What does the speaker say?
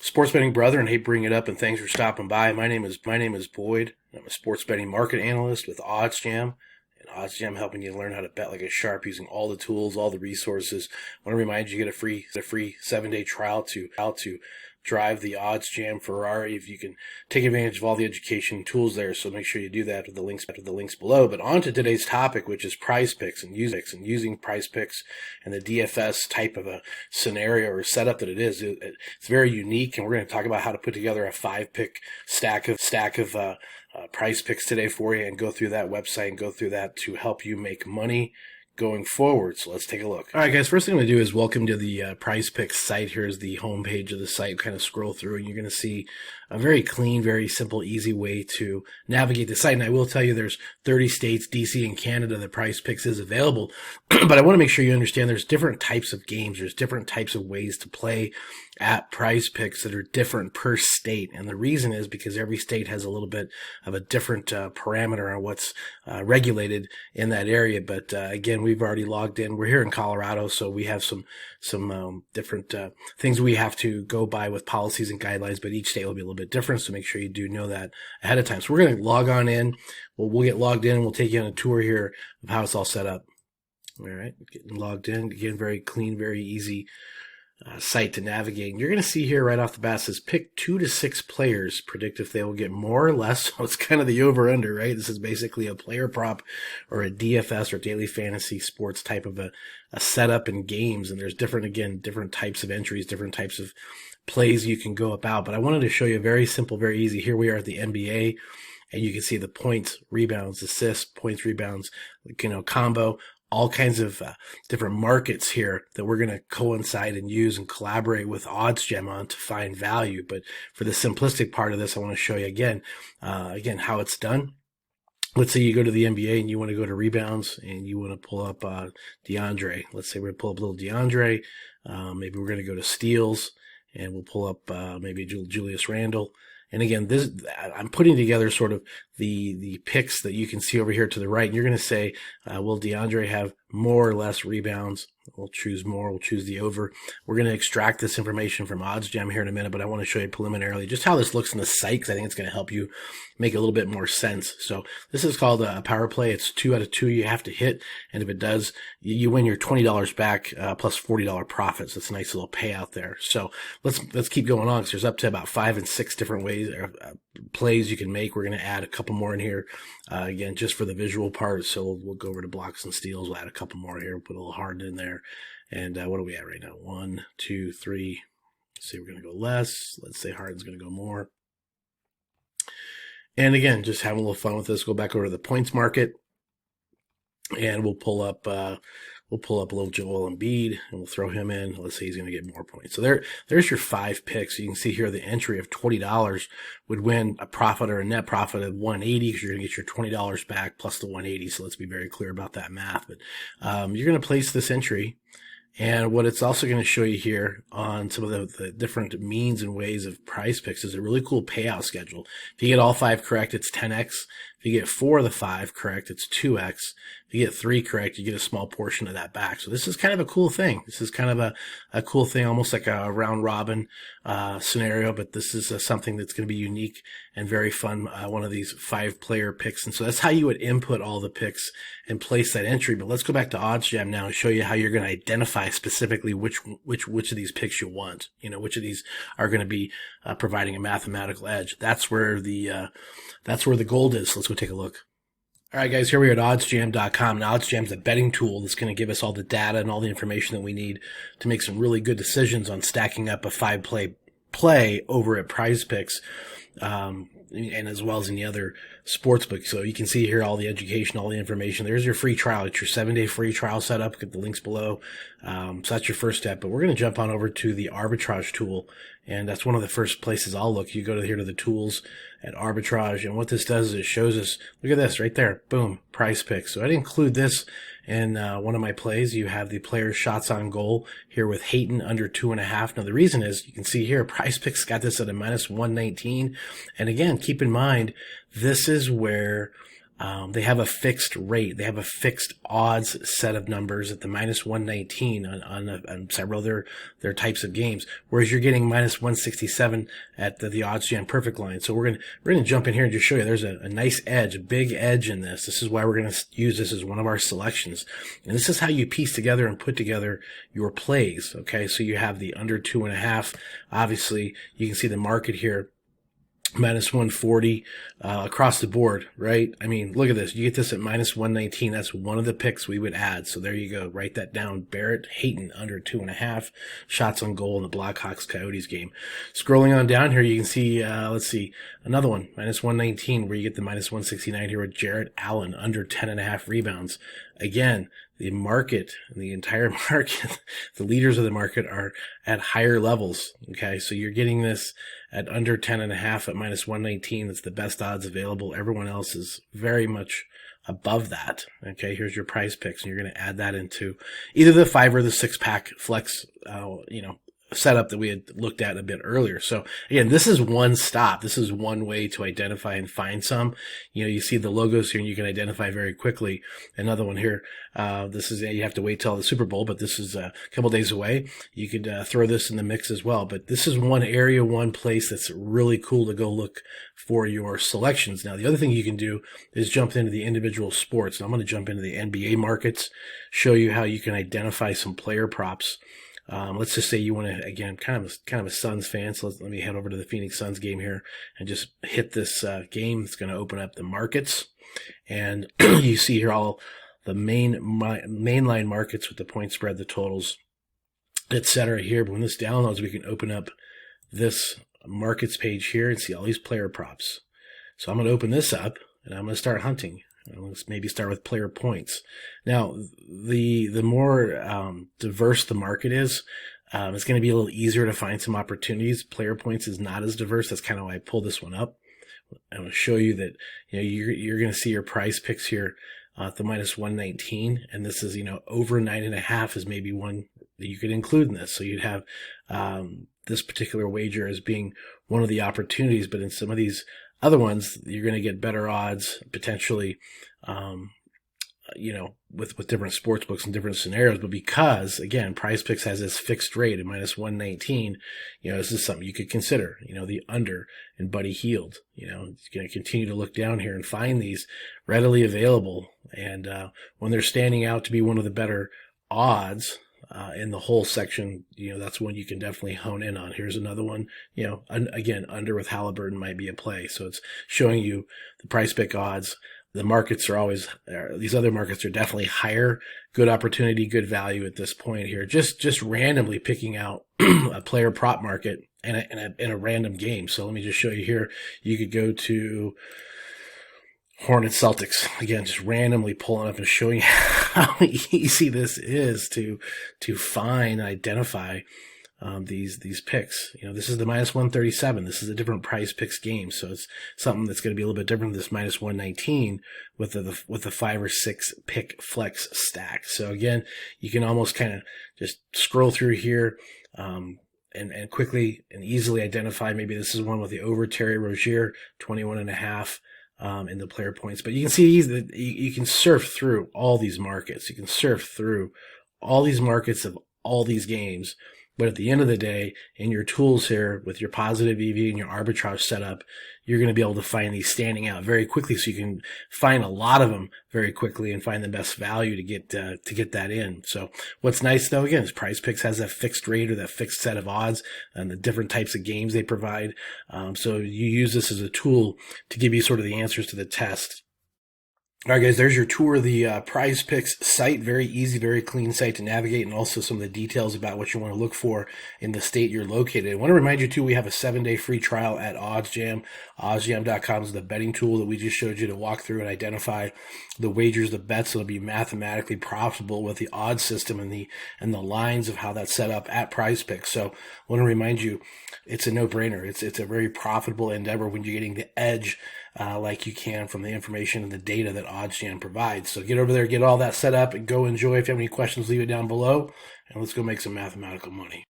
Sports betting brother, and hate bringing it up, and thanks for stopping by. My name is Boyd. I'm a sports betting market analyst with OddsJam, and OddsJam helping you learn how to bet like a sharp using all the tools, all the resources. I want to remind you, get a free 7-day trial to drive the OddsJam Ferrari. If you can take advantage of all the education tools there, so make sure you do that with the links below. But on to today's topic, which is PrizePicks and using PrizePicks and the DFS type of a scenario or setup that it is. It's very unique, and we're going to talk about how to put together a 5-pick stack of PrizePicks today for you, and go through that website and go through that to help you make money going forward. So let's take a look. All right, guys, first thing I'm going to do is welcome to the PrizePicks site. Here's the home page of the site. Kind of scroll through, and you're going to see a very clean, very simple, easy way to navigate the site. And I will tell you, there's 30 states, DC and Canada, that PrizePicks is available. But I want to make sure you understand there's different types of games. There's different types of ways to play at PrizePicks that are different per state. And the reason is because every state has a little bit of a different parameter on what's regulated in that area. But again, we've already logged in. We're here in Colorado, so we have some different things we have to go by with policies and guidelines, but each state will be a little bit different, so make sure you do know that ahead of time. So we're going to log on in. We'll get logged in, and we'll take you on a tour here of how it's all set up. All right, getting logged in. Again, very clean, very easy site to navigate. And you're going to see here right off the bat, it says pick 2 to 6 players, predict if they will get more or less. So it's kind of the over-under, right? This is basically a player prop or a DFS or daily fantasy sports type of a setup in games. And there's different types of entries, different types of plays you can go about. But I wanted to show you very simple, very easy. Here we are at the NBA, and you can see the points, rebounds, assists, points, rebounds, combo, all kinds of different markets here that we're going to coincide and use and collaborate with OddsJam on to find value. But for the simplistic part of this, I want to show you again how it's done. Let's say you go to the NBA and you want to go to rebounds and you want to pull up DeAndre. Let's say we're going to pull up a little DeAndre. Maybe we're going to go to steals and we'll pull up maybe Julius Randle. And again, I'm putting together sort of the picks that you can see over here to the right. And you're going to say, will DeAndre have more or less rebounds? We'll choose more. We'll choose the over. We're going to extract this information from OddsJam here in a minute, but I want to show you preliminarily just how this looks in the site, because I think it's going to help you make a little bit more sense. So this is called a power play. It's 2 out of 2 you have to hit, and if it does, you win your $20 back plus $40 profits. That's a nice little payout there. So let's keep going on, because there's up to about 5 and 6 different ways plays you can make. We're going to add a couple more in here again just for the visual part. So we'll go over to blocks and steals. We'll add a couple more here. Put a little Harden in there. And what are we at right now? 1, 2, 3. Let's say we're going to go less. Let's say Harden's going to go more. And again, just having a little fun with this. Go back over to the points market, and we'll pull up a little Joel Embiid, and we'll throw him in. Let's say he's going to get more points. So there's your 5 picks. You can see here the entry of $20 would win a profit or a net profit of $180, because you're going to get your $20 back plus the $180. So let's be very clear about that math. But you're going to place this entry. And what it's also going to show you here on some of the different means and ways of PrizePicks is a really cool payout schedule. If you get all 5 correct, it's 10x. If you get 4 of the 5 correct, it's 2x. If you get 3 correct, you get a small portion of that back. So this is kind of a cool thing. This is kind of a cool thing, almost like a round robin scenario, but this is something that's going to be unique and very fun, one of these 5-player picks. And so that's how you would input all the picks and place that entry. But let's go back to OddsJam now and show you how you're going to identify specifically which of these picks you want, which of these are going to be providing a mathematical edge. That's where the gold is. Let's go take a look. All right, guys, here we are at oddsjam.com. Now, OddsJam is a betting tool that's going to give us all the data and all the information that we need to make some really good decisions on stacking up a 5-play over at PrizePicks, and as well as any other sports book. So you can see here all the education, all the information. There's your free trial. It's your 7-day free trial setup. Get the links below. So that's your first step. But we're going to jump on over to the arbitrage tool, and that's one of the first places I'll look. You go here to the tools at arbitrage, and what this does is it shows us, look at this right there, boom, PrizePicks. So I'd include this in one of my plays. You have the player's shots on goal here with Hayton under 2.5. Now the reason is, you can see here, PrizePicks got this at a -119. And again, keep in mind, this is where they have a fixed rate. They have a fixed odds set of numbers at the minus 119 on several of their types of games, whereas you're getting minus 167 at the OddsJam perfect line. So we're gonna jump in here and just show you there's a nice edge, a big edge in this. This is why we're gonna use this as one of our selections, and this is how you piece together and put together your plays. Okay, so you have the under 2.5. Obviously, you can see the market here. Minus 140 across the board, right? I mean, look at this. You get this at minus 119. That's one of the picks we would add. So there you go. Write that down. Barrett Hayton under 2.5 shots on goal in the Blackhawks Coyotes game. Scrolling on down here, you can see, let's see, another one, minus 119, where you get the minus 169 here with Jarrett Allen under 10.5 rebounds. Again, the market, the entire market, the leaders of the market are at higher levels. Okay, so you're getting this at under 10.5 at minus 119. That's the best odds available. Everyone else is very much above that. Okay, here's your PrizePicks, and you're going to add that into either the 5 or the 6-pack flex, setup that we had looked at a bit earlier. So again, this is one stop. This is one way to identify and find some. You see the logos here and you can identify very quickly. Another one here. This is, you have to wait till the Super Bowl, but this is a couple days away. You could throw this in the mix as well. But this is one area, one place that's really cool to go look for your selections. Now, the other thing you can do is jump into the individual sports. And I'm going to jump into the NBA markets, show you how you can identify some player props. Let's just say you want to, again, kind of a Suns fan. So let me head over to the Phoenix Suns game here and just hit this game. It's going to open up the markets, and you see here all the mainline markets with the point spread, the totals, etc. Here, but when this downloads, we can open up this markets page here and see all these player props. So I'm going to open this up and I'm going to start hunting. Let's maybe start with player points. Now, the more diverse the market is, it's going to be a little easier to find some opportunities. Player points is not as diverse. That's kind of why I pulled this one up. I'm going to show you that you're going to see your PrizePicks here at the minus 119, and this is over 9.5 is maybe one that you could include in this. So you'd have this particular wager as being one of the opportunities, but in some of these other ones, you're going to get better odds potentially, with different sports books and different scenarios. But because, again, PrizePicks has this fixed rate at minus 119, this is something you could consider, the under and Buddy Hield. You're going to continue to look down here and find these readily available. And when they're standing out to be one of the better odds, in the whole section, that's one you can definitely hone in on. Here's another one, again, under with Halliburton might be a play. So it's showing you the PrizePick odds. The markets are always, these other markets are definitely higher. Good opportunity, good value at this point here. Just randomly picking out a player prop market in a random game. So let me just show you here. You could go to Hornets Celtics, again, just randomly pulling up and showing you how easy this is to find and identify these picks. This is the minus 137. This is a different PrizePicks game, so it's something that's going to be a little bit different than this minus 119 with the 5 or 6 pick flex stack. So again, you can almost kind of just scroll through here and quickly and easily identify. Maybe this is one with the over Terry Rozier, 21.5. In the player points, but you can see that you can surf through all these markets. You can surf through all these markets of all these games. But at the end of the day, in your tools here with your positive EV and your arbitrage setup, you're going to be able to find these standing out very quickly. So you can find a lot of them very quickly and find the best value to get that in. So what's nice though, again, is PrizePicks has that fixed rate or that fixed set of odds and the different types of games they provide. So you use this as a tool to give you sort of the answers to the test. All right, guys, there's your tour of the PrizePicks site. Very easy, very clean site to navigate, and also some of the details about what you want to look for in the state you're located. I want to remind you, too, we have a 7-day free trial at OddsJam. OddsJam.com is the betting tool that we just showed you to walk through and identify the wagers, the bets that'll be mathematically profitable with the odds system and the lines of how that's set up at PrizePicks. So I want to remind you, it's a no-brainer. It's a very profitable endeavor when you're getting the edge like you can from the information and the data that OddsJam provides. So get over there, get all that set up, and go enjoy. If you have any questions, leave it down below, and let's go make some mathematical money.